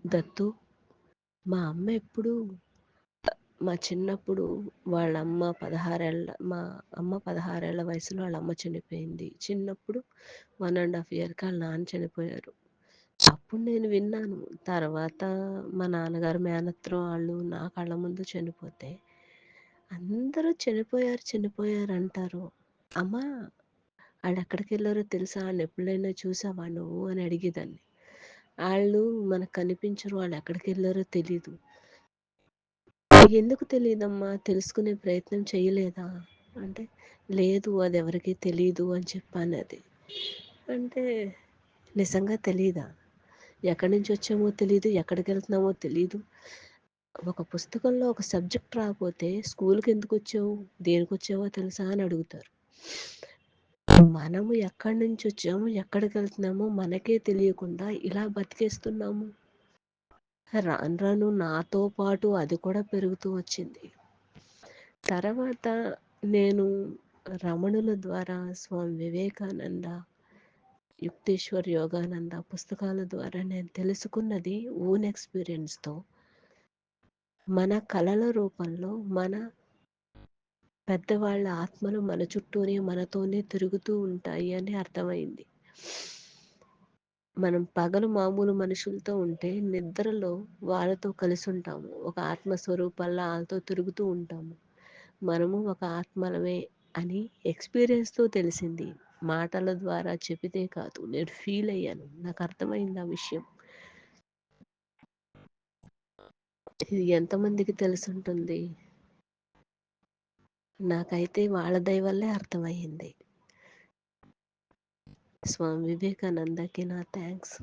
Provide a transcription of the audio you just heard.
దత్తు, మా అమ్మ ఎప్పుడు మా చిన్నప్పుడు మా అమ్మ 16 ఏళ్ల వయసులో వాళ్ళ అమ్మ చనిపోయింది. చిన్నప్పుడు 1½ ఇయర్‌కి వాళ్ళ నాన్న చనిపోయారు. అప్పుడు నేను విన్నాను. తర్వాత మా నాన్నగారు మేనత్తలు వాళ్ళు నా కళ్ళ ముందు చనిపోతే, అందరూ చనిపోయారు, చనిపోయారు అంటారు. అమ్మా ఆళ్ళెక్కడికెళ్లారో తెలుసా? ఆళ్ళనెప్పుడైనా చూసావా నువ్వు అని అడిగేదాన్ని. ఆళ్ళు మనకు కనిపించరు. ఆళ్ళెక్కడికెళ్లారో తెలీదు. ఎందుకు తెలీదమ్మా? తెలుసుకునే ప్రయత్నం చేయలేదా? అంటే, లేదు అదెవరికీ తెలీదు అని చెప్పానది. అంటే, నిజంగా తెలీదా? ఎక్కడి నుంచి వచ్చామో తెలీదు, ఎక్కడికెళ్తున్నామో తెలీదు. ఒక పుస్తకంలో ఒక సబ్జెక్ట్ రాకపోతే స్కూల్‌కి ఎందుకొచ్చావు? దేనికొచ్చావో తెలుసా అని అడుగుతారు. మనము ఎక్కడి నుంచి వచ్చామో, ఎక్కడికెళ్తున్నామో మనకే తెలియకుండా ఇలా బతికేస్తున్నాము. రాను రాను నాతో పాటు అది కూడా పెరుగుతూ వచ్చింది. తర్వాత నేను రమణుల ద్వారా, స్వామి వివేకానంద, యుక్తేశ్వర్ యోగానంద పుస్తకాల ద్వారా నేను తెలుసుకున్నది ఓన్ ఎక్స్‌పీరియన్స్‌తో మన కలల రూపంలో మన పెద్దవాళ్ళ ఆత్మలు మన చుట్టూనే మనతోనే తిరుగుతూ ఉంటాయి అని అర్థమైంది. మనం పగలు మామూలు మనుషులతో ఉంటే నిద్రలో వాళ్ళతో కలిసి ఉంటాము. ఒక ఆత్మస్వరూపాల్లా ఆళ్ళతో తిరుగుతూ ఉంటాము. మనము ఒక ఆత్మలమే అని ఎక్స్‌పీరియన్స్‌తో తెలిసింది. మాటల ద్వారా చెబితే కాదు. నేను ఫీల్ అయ్యాను. నాకు అర్థమైంది ఆ విషయం. ఇది ఎంతమందికి తెలిసుంటుంది? నాకైతే వాళ్ళ దయ వల్లే అర్థమయ్యింది. స్వామి వివేకానందకి నా థాంక్స్.